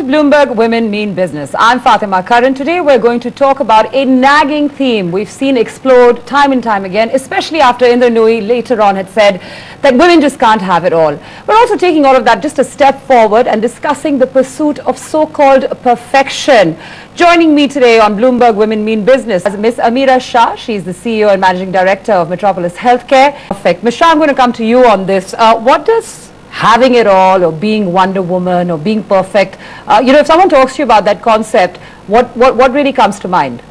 Bloomberg Women Mean Business. I'm Fatima Karan. Today we're going to talk about a nagging theme we've seen explode time and time again, especially after Indra Nooyi later on had said that women just can't have it all. We're also taking all of that just a step forward and discussing the pursuit of so-called perfection. Joining me today on Bloomberg Women Mean Business is Miss Ameera Shah. She's the CEO and Managing Director of Metropolis Healthcare. Perfect. Ms. Shah, I'm going to come to you on this. What does having it all or being Wonder Woman or being perfect, if someone talks to you about that concept, what really comes to mind?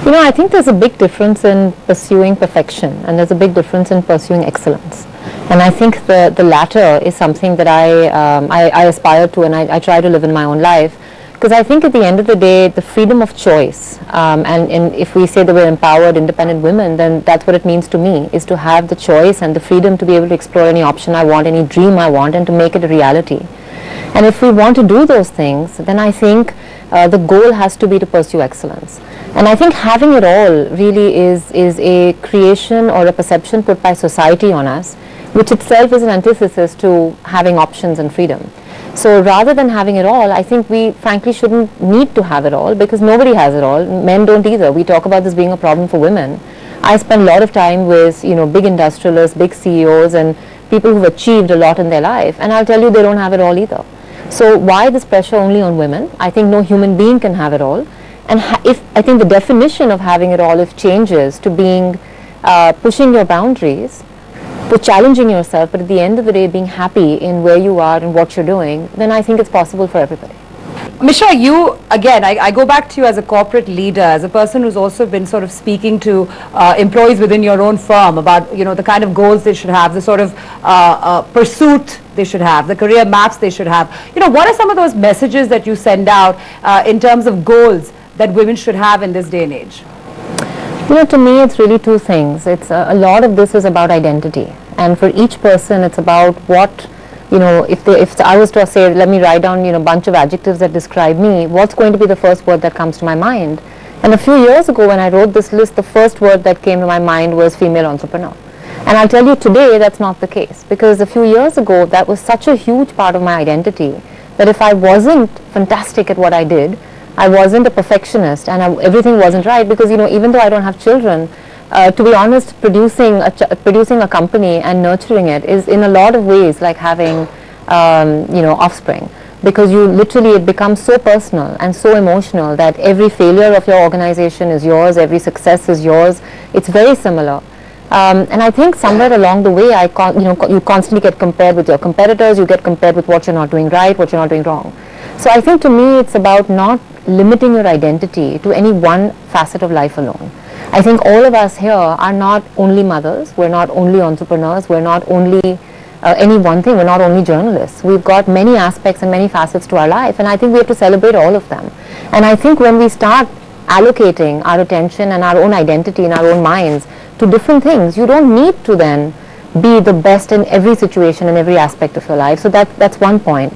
I think there's a big difference in pursuing perfection and there's a big difference in pursuing excellence. And I think the latter is something that I aspire to and I try to live in my own life. Because I think at the end of the day, the freedom of choice, and if we say that we're empowered, independent women, then that's what it means to me, is to have the choice and the freedom to be able to explore any option I want, any dream I want, and to make it a reality. And if we want to do those things, then I think the goal has to be to pursue excellence. And I think having it all really is a creation or a perception put by society on us, which itself is an antithesis to having options and freedom. So rather than having it all, I think we frankly shouldn't need to have it all because nobody has it all. Men don't either. We talk about this being a problem for women. I spend a lot of time with, big industrialists, big CEOs and people who've achieved a lot in their life. And I'll tell you, they don't have it all either. So why this pressure only on women? I think no human being can have it all. And I think the definition of having it all, if changes to being pushing your boundaries, for challenging yourself, but at the end of the day being happy in where you are and what you're doing, then I think it's possible for everybody. Ms. Shah, you, again, I go back to you as a corporate leader, as a person who's also been sort of speaking to employees within your own firm about, the kind of goals they should have, the sort of pursuit they should have, the career maps they should have. What are some of those messages that you send out in terms of goals that women should have in this day and age? To me, it's really two things. It's a lot of this is about identity, and for each person, it's about what, if I was to say, let me write down, a bunch of adjectives that describe me, what's going to be the first word that comes to my mind? And a few years ago, when I wrote this list, the first word that came to my mind was female entrepreneur. And I'll tell you today, that's not the case, because a few years ago, that was such a huge part of my identity that if I wasn't fantastic at what I did, I wasn't a perfectionist and everything wasn't right because, even though I don't have children, to be honest, producing a company and nurturing it is in a lot of ways like having, offspring. Because it becomes so personal and so emotional that every failure of your organization is yours, every success is yours. It's very similar. And I think somewhere along the way, you constantly get compared with your competitors, you get compared with what you're not doing right, what you're not doing wrong. So I think to me, it's about not limiting your identity to any one facet of life alone. I think all of us here are not only mothers, we're not only entrepreneurs, we're not only any one thing, we're not only journalists. We've got many aspects and many facets to our life, and I think we have to celebrate all of them. And I think when we start allocating our attention and our own identity in our own minds to different things, you don't need to then be the best in every situation and every aspect of your life. So that's one point.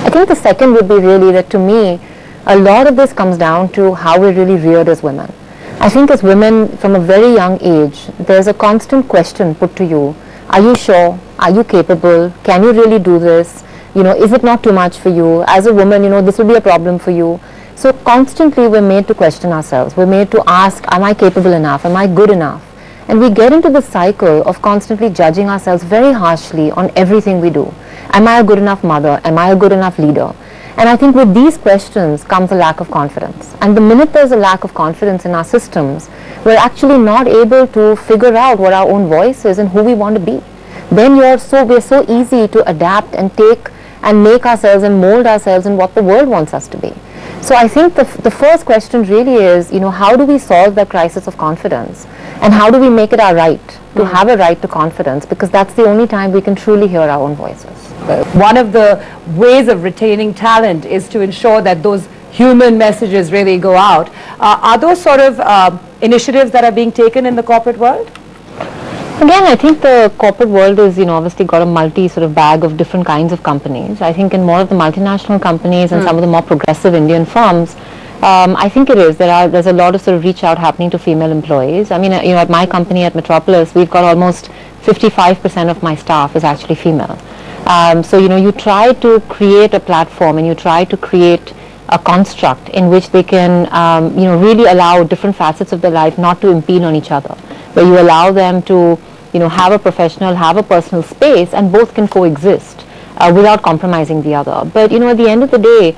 I think the second would be really that to me, a lot of this comes down to how we're really reared as women. I think as women from a very young age, there's a constant question put to you. Are you sure? Are you capable? Can you really do this? Is it not too much for you? As a woman, this will be a problem for you. So constantly we're made to question ourselves. We're made to ask, am I capable enough? Am I good enough? And we get into the cycle of constantly judging ourselves very harshly on everything we do. Am I a good enough mother? Am I a good enough leader? And I think with these questions comes a lack of confidence. And the minute there's a lack of confidence in our systems, we're actually not able to figure out what our own voice is and who we want to be. Then we're so easy to adapt and take and make ourselves and mold ourselves in what the world wants us to be. So I think the first question really is, how do we solve that crisis of confidence? And how do we make it our right to have a right to confidence? Because that's the only time we can truly hear our own voices. One of the ways of retaining talent is to ensure that those human messages really go out. Are those sort of initiatives that are being taken in the corporate world? Again, I think the corporate world is, obviously got a multi sort of bag of different kinds of companies. I think in more of the multinational companies and some of the more progressive Indian firms, I think it is. There's a lot of sort of reach out happening to female employees. I mean, at my company at Metropolis, we've got almost 55% of my staff is actually female. So, you try to create a platform and you try to create a construct in which they can, really allow different facets of their life not to impede on each other, where you allow them to, have a professional, have a personal space, and both can coexist without compromising the other. But, at the end of the day,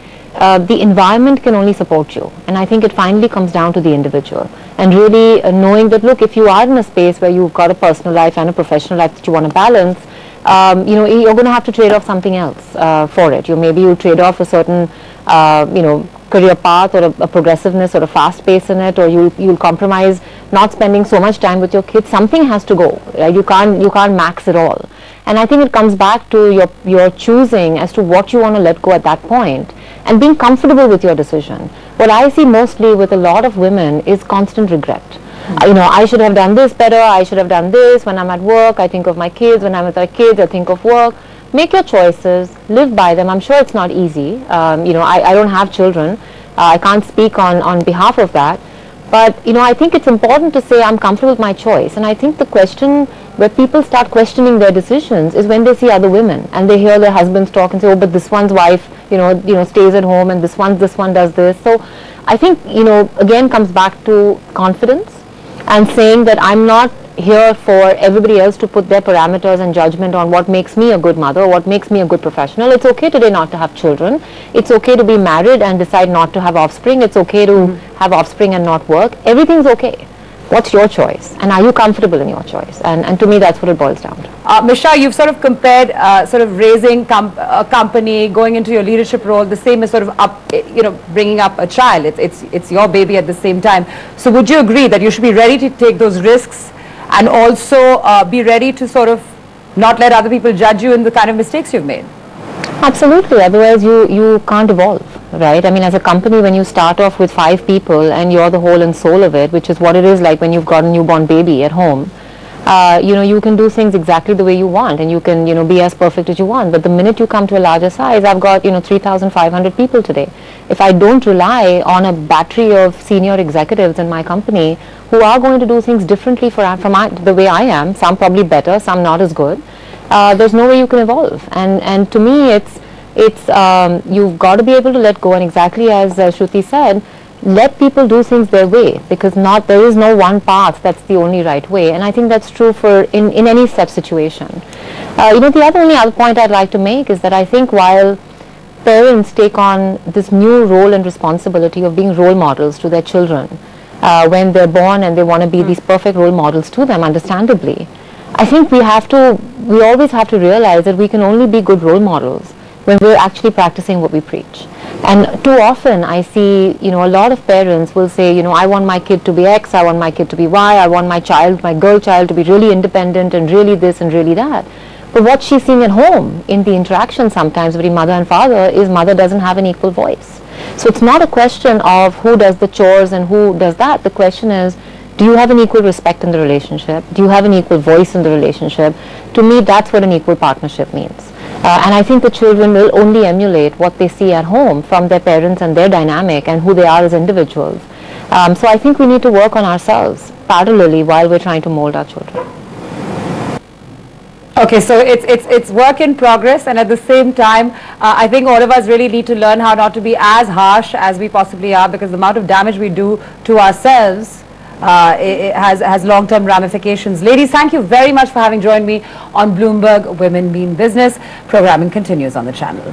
the environment can only support you, and I think it finally comes down to the individual, and really knowing that, look, if you are in a space where you've got a personal life and a professional life that you want to balance, you're going to have to trade off something else for it. Maybe you'll trade off a certain career path or a progressiveness or a fast pace in it, or you'll compromise not spending so much time with your kids. Something has to go, right? You can't max it all. And I think it comes back to your choosing as to what you want to let go at that point, and being comfortable with your decision. What I see mostly with a lot of women is constant regret. I should have done this better, I should have done this. When I'm at work, I think of my kids. When I'm with my kids, I think of work. Make your choices, live by them. I'm sure it's not easy. I don't have children. I can't speak on behalf of that. But, I think it's important to say I'm comfortable with my choice. And I think the question where people start questioning their decisions is when they see other women and they hear their husbands talk and say, oh, but this one's wife, stays at home, and this one does this. So I think, again, comes back to confidence and saying that I'm not here for everybody else to put their parameters and judgment on what makes me a good mother, what makes me a good professional. It's okay today not to have children. It's okay to be married and decide not to have offspring. It's okay to have offspring and not work. Everything's okay. What's your choice? And are you comfortable in your choice? And to me, that's what it boils down to. Ms. Shah, you've sort of compared sort of raising a company, going into your leadership role, the same as sort of bringing up a child. It's your baby at the same time. So would you agree that you should be ready to take those risks and also be ready to sort of not let other people judge you in the kind of mistakes you've made? Absolutely. Otherwise, you can't evolve, right? I mean, as a company, when you start off with 5 people and you're the whole and soul of it, which is what it is like when you've got a newborn baby at home, you can do things exactly the way you want, and you can, be as perfect as you want. But the minute you come to a larger size, I've got, 3,500 people today. If I don't rely on a battery of senior executives in my company who are going to do things differently from the way I am, some probably better, some not as good, there's no way you can evolve. And to me, it's you've got to be able to let go, and exactly as Shruti said, let people do things their way, because there is no one path that's the only right way. And I think that's true for in any such situation. The only other point I'd like to make is that I think while parents take on this new role and responsibility of being role models to their children when they're born, and they want to be these perfect role models to them, understandably, I think we always have to realize that we can only be good role models when we're actually practicing what we preach. And too often I see, a lot of parents will say, I want my kid to be X, I want my kid to be Y, I want my girl child to be really independent and really this and really that. But what she's seeing at home in the interaction sometimes between mother and father is mother doesn't have an equal voice. So it's not a question of who does the chores and who does that. The question is, do you have an equal respect in the relationship? Do you have an equal voice in the relationship? To me, that's what an equal partnership means. And I think the children will only emulate what they see at home from their parents and their dynamic and who they are as individuals. So I think we need to work on ourselves parallelly while we're trying to mold our children. Okay, so it's work in progress, and at the same time, I think all of us really need to learn how not to be as harsh as we possibly are, because the amount of damage we do to ourselves it has long-term ramifications. Ladies, thank you very much for having joined me on Bloomberg Women Mean Business. Programming continues on the channel.